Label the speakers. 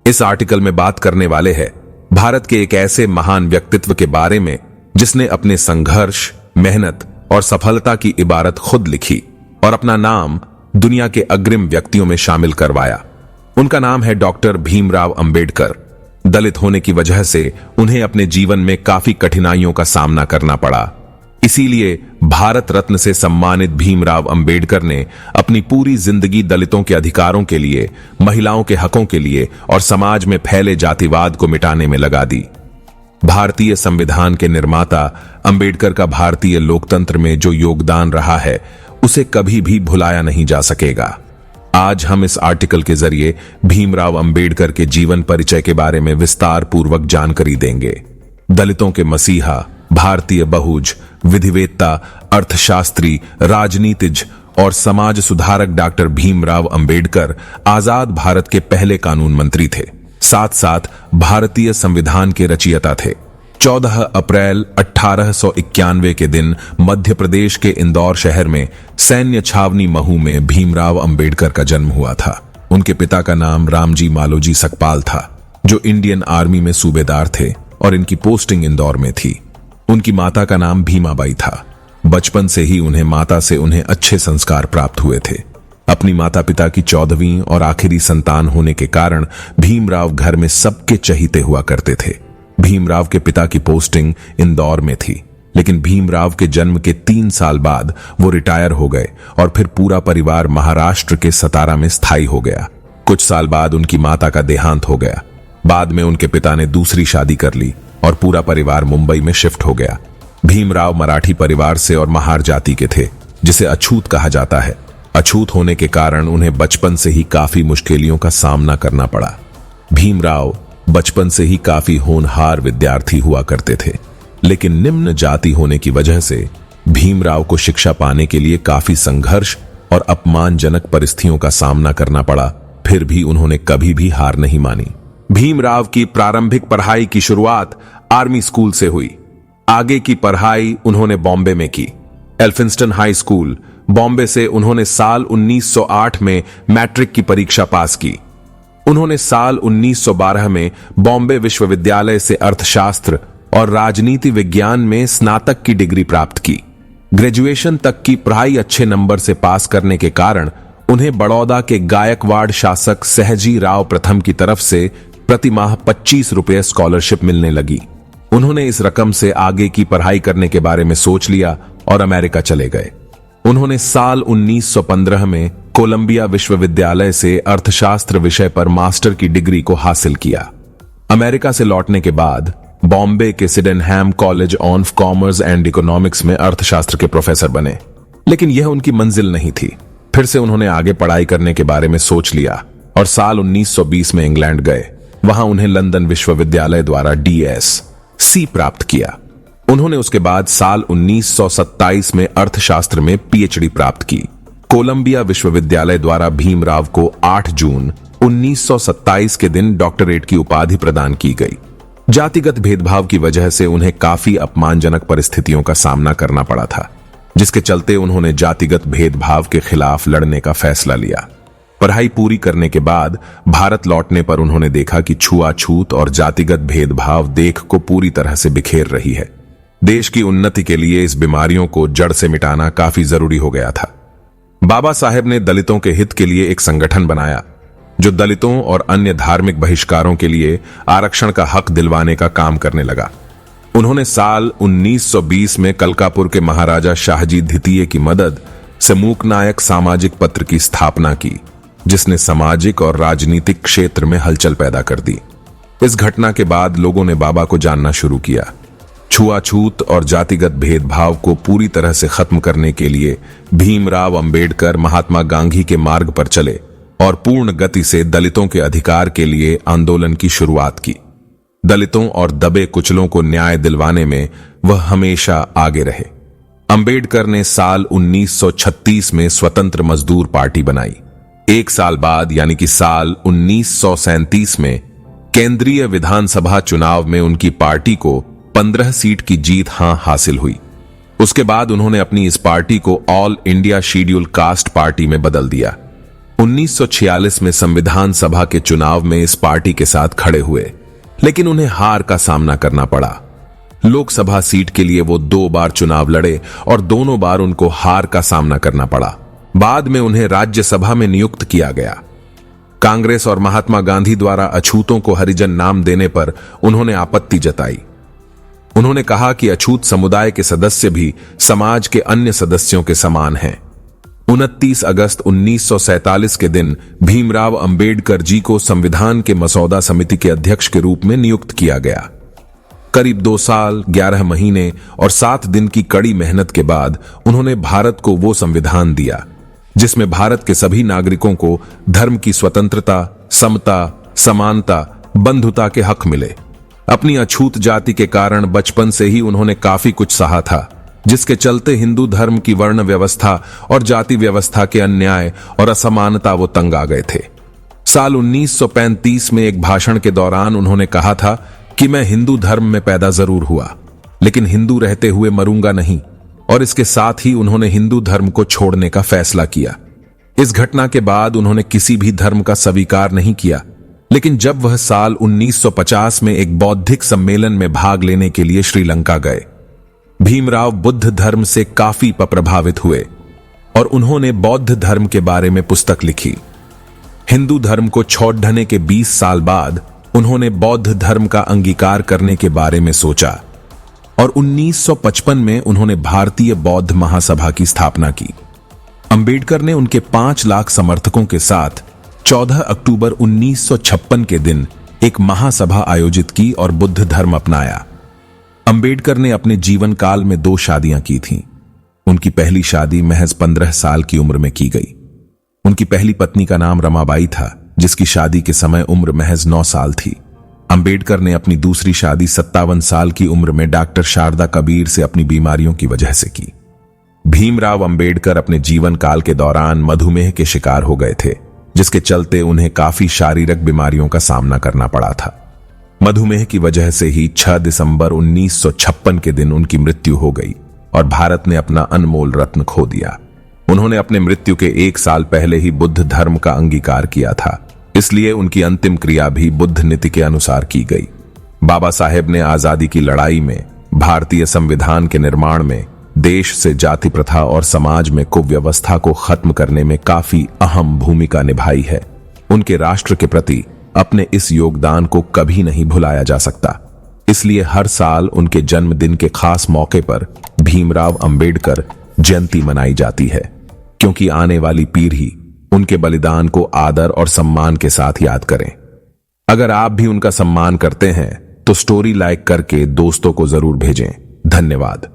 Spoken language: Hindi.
Speaker 1: इस आर्टिकल में बात करने वाले हैं भारत के एक ऐसे महान व्यक्तित्व के बारे में जिसने अपने संघर्ष, मेहनत और सफलता की इबारत खुद लिखी और अपना नाम दुनिया के अग्रिम व्यक्तियों में शामिल करवाया। उनका नाम है डॉक्टर भीमराव अंबेडकर। दलित होने की वजह से उन्हें अपने जीवन में काफी कठिनाइयों का सामना करना पड़ा। इसीलिए भारत रत्न से सम्मानित भीमराव अंबेडकर ने अपनी पूरी जिंदगी दलितों के अधिकारों के लिए, महिलाओं के हकों के लिए और समाज में फैले जातिवाद को मिटाने में लगा दी। भारतीय संविधान के निर्माता अंबेडकर का भारतीय लोकतंत्र में जो योगदान रहा है उसे कभी भी भुलाया नहीं जा सकेगा। आज हम इस आर्टिकल के जरिए भीमराव अंबेडकर के जीवन परिचय के बारे में विस्तार पूर्वक जानकारी देंगे। दलितों के मसीहा, भारतीय बहुज, विधिवेत्ता, अर्थशास्त्री, राजनीतिज्ञ और समाज सुधारक डॉक्टर भीमराव अंबेडकर आजाद भारत के पहले कानून मंत्री थे। साथ साथ भारतीय संविधान के रचयिता थे। 14 अप्रैल 1891 के दिन मध्य प्रदेश के इंदौर शहर में सैन्य छावनी महू में भीमराव अंबेडकर का जन्म हुआ था। उनके पिता का नाम रामजी मालोजी सकपाल था, जो इंडियन आर्मी में सूबेदार थे और इनकी पोस्टिंग इंदौर में थी। उनकी माता का नाम भीमाबाई था। बचपन से ही माता से उन्हें अच्छे संस्कार प्राप्त हुए थे। अपनी माता पिता की 14वीं और आखिरी संतान होने के कारण भीमराव घर में सबके चहीते हुआ करते थे। भीमराव के पिता की पोस्टिंग इंदौर में थी, लेकिन भीमराव के जन्म के 3 साल बाद वो रिटायर हो गए और फिर पूरा परिवार महाराष्ट्र के सतारा में स्थायी हो गया। कुछ साल बाद उनकी माता का देहांत हो गया। बाद में उनके पिता ने दूसरी शादी कर ली और पूरा परिवार मुंबई में शिफ्ट हो गया। भीमराव मराठी परिवार से और महार जाति के थे, जिसे अछूत कहा जाता है। अछूत होने के कारण उन्हें बचपन से ही काफी मुश्किलों का सामना करना पड़ा। भीमराव बचपन से ही काफी होनहार विद्यार्थी हुआ करते थे, लेकिन निम्न जाति होने की वजह से भीमराव को शिक्षा पाने के लिए काफी संघर्ष और अपमानजनक परिस्थितियों का सामना करना पड़ा। फिर भी उन्होंने कभी भी हार नहीं मानी। भीमराव की प्रारंभिक पढ़ाई की शुरुआत आर्मी स्कूल से हुई। आगे की पढ़ाई उन्होंने बॉम्बे में की। एल्फिंस्टन हाई स्कूल बॉम्बे से उन्होंने साल 1908 में मैट्रिक की परीक्षा पास की। उन्होंने साल 1912 में बॉम्बे विश्वविद्यालय से अर्थशास्त्र और राजनीति विज्ञान में स्नातक की डिग्री प्राप्त की। ग्रेजुएशन तक की पढ़ाई अच्छे नंबर से पास करने के कारण उन्हें बड़ौदा के गायकवाड़ शासक सहजी राव प्रथम की तरफ से प्रति माह 25 रुपये स्कॉलरशिप मिलने लगी। उन्होंने इस रकम से आगे की पढ़ाई करने के बारे में सोच लिया और अमेरिका चले गए। उन्होंने साल 1915 में कोलंबिया विश्वविद्यालय से अर्थशास्त्र विषय पर मास्टर की डिग्री को हासिल किया। अमेरिका से लौटने के बाद बॉम्बे के Sydenham college of commerce and economics में अर्थशास्त्र के प्रोफेसर बने, लेकिन यह उनकी मंजिल नहीं थी। फिर से उन्होंने आगे पढ़ाई करने के बारे में सोच लिया और साल 1920 में इंग्लैंड गए। वहां उन्हें लंदन विश्वविद्यालय द्वारा DSc प्राप्त किया। उन्होंने उसके बाद साल 1927 में अर्थशास्त्र में PhD प्राप्त की। कोलंबिया विश्वविद्यालय द्वारा भीमराव को 8 जून 1927 के दिन डॉक्टरेट की उपाधि प्रदान की गई। जातिगत भेदभाव की वजह से उन्हें काफी अपमानजनक परिस्थितियों का सामना करना पड़ा था, जिसके चलते उन्होंने जातिगत भेदभाव के खिलाफ लड़ने का फैसला लिया। पढ़ाई पूरी करने के बाद भारत लौटने पर उन्होंने देखा कि छुआछूत और जातिगत भेदभाव देश को पूरी तरह से बिखेर रही है। देश की उन्नति के लिए इस बीमारियों को जड़ से मिटाना काफी जरूरी हो गया था। बाबा साहेब ने दलितों के हित के लिए एक संगठन बनाया, जो दलितों और अन्य धार्मिक बहिष्कारों के लिए आरक्षण का हक दिलवाने का काम करने लगा। उन्होंने साल 1920 में कलकापुर के महाराजा शाहजी द्वितीय की मदद से मूकनायक सामाजिक पत्र की स्थापना की, जिसने सामाजिक और राजनीतिक क्षेत्र में हलचल पैदा कर दी। इस घटना के बाद लोगों ने बाबा को जानना शुरू किया। छुआछूत और जातिगत भेदभाव को पूरी तरह से खत्म करने के लिए भीमराव अंबेडकर महात्मा गांधी के मार्ग पर चले और पूर्ण गति से दलितों के अधिकार के लिए आंदोलन की शुरुआत की। दलितों और दबे कुचलों को न्याय दिलवाने में वह हमेशा आगे रहे। अंबेडकर ने साल 1936 में स्वतंत्र मजदूर पार्टी बनाई। एक साल बाद यानी कि साल 1937 में केंद्रीय विधानसभा चुनाव में उनकी पार्टी को 15 सीट की जीत हासिल हुई। उसके बाद उन्होंने अपनी इस पार्टी को all India schedule caste party में बदल दिया। 1946 में संविधान सभा के चुनाव में इस पार्टी के साथ खड़े हुए, लेकिन उन्हें हार का सामना करना पड़ा। लोकसभा सीट के लिए वो 2 बार चुनाव लड़े और दोनों बार उनको हार का सामना करना पड़ा। बाद में उन्हें राज्यसभा में नियुक्त किया गया। कांग्रेस और महात्मा गांधी द्वारा अछूतों को हरिजन नाम देने पर उन्होंने आपत्ति जताई। उन्होंने कहा कि अछूत समुदाय के सदस्य भी समाज के अन्य सदस्यों के समान हैं। 29 अगस्त 1947 के दिन भीमराव अंबेडकर जी को संविधान के मसौदा समिति के अध्यक्ष के रूप में नियुक्त किया गया। करीब 2 साल 11 महीने और 7 दिन की कड़ी मेहनत के बाद उन्होंने भारत को वो संविधान दिया जिसमें भारत के सभी नागरिकों को धर्म की स्वतंत्रता, समता, समानता, बंधुता के हक मिले। अपनी अछूत जाति के कारण बचपन से ही उन्होंने काफी कुछ सहा था, जिसके चलते हिंदू धर्म की वर्ण व्यवस्था और जाति व्यवस्था के अन्याय और असमानता वो तंग आ गए थे। साल 1935 में एक भाषण के दौरान उन्होंने कहा था कि मैं हिंदू धर्म में पैदा जरूर हुआ, लेकिन हिंदू रहते हुए मरूंगा नहीं, और इसके साथ ही उन्होंने हिंदू धर्म को छोड़ने का फैसला किया। इस घटना के बाद उन्होंने किसी भी धर्म का स्वीकार नहीं किया, लेकिन जब वह साल 1950 में एक बौद्धिक सम्मेलन में भाग लेने के लिए श्रीलंका गए, भीमराव बुद्ध धर्म से काफी प्रभावित हुए और उन्होंने बौद्ध धर्म के बारे में पुस्तक लिखी। हिंदू धर्म को छोड़ने के 20 साल बाद उन्होंने बौद्ध धर्म का अंगीकार करने के बारे में सोचा और 1955 में उन्होंने भारतीय बौद्ध महासभा की स्थापना की। अंबेडकर ने उनके 5 लाख समर्थकों के साथ 14 अक्टूबर 1956 के दिन एक महासभा आयोजित की और बुद्ध धर्म अपनाया। अंबेडकर ने अपने जीवन काल में 2 शादियां की थीं। उनकी पहली शादी महज 15 साल की उम्र में की गई। उनकी पहली पत्नी का नाम रमाबाई था, जिसकी शादी के समय उम्र महज 9 साल थी। अंबेडकर ने अपनी दूसरी शादी 57 साल की उम्र में डॉक्टर शारदा कबीर से अपनी बीमारियों की वजह से की। भीमराव अंबेडकर अपने जीवन काल के दौरान मधुमेह के शिकार हो गए थे, जिसके चलते उन्हें काफी शारीरिक बीमारियों का सामना करना पड़ा था। मधुमेह की वजह से ही 6 दिसंबर 1956 के दिन उनकी मृत्यु हो गई और भारत ने अपना अनमोल रत्न खो दिया। उन्होंने अपने मृत्यु के 1 साल पहले ही बुद्ध धर्म का अंगीकार किया था, इसलिए उनकी अंतिम क्रिया भी बुद्ध नीति के अनुसार की गई। बाबा साहेब ने आजादी की लड़ाई में, भारतीय संविधान के निर्माण में, देश से जाति प्रथा और समाज में कुव्यवस्था को खत्म करने में काफी अहम भूमिका निभाई है। उनके राष्ट्र के प्रति अपने इस योगदान को कभी नहीं भुलाया जा सकता। इसलिए हर साल उनके जन्मदिन के खास मौके पर भीमराव अंबेडकर जयंती मनाई जाती है, क्योंकि आने वाली पीढ़ी उनके बलिदान को आदर और सम्मान के साथ याद करें। अगर आप भी उनका सम्मान करते हैं तो स्टोरी लाइक करके दोस्तों को जरूर भेजें। धन्यवाद।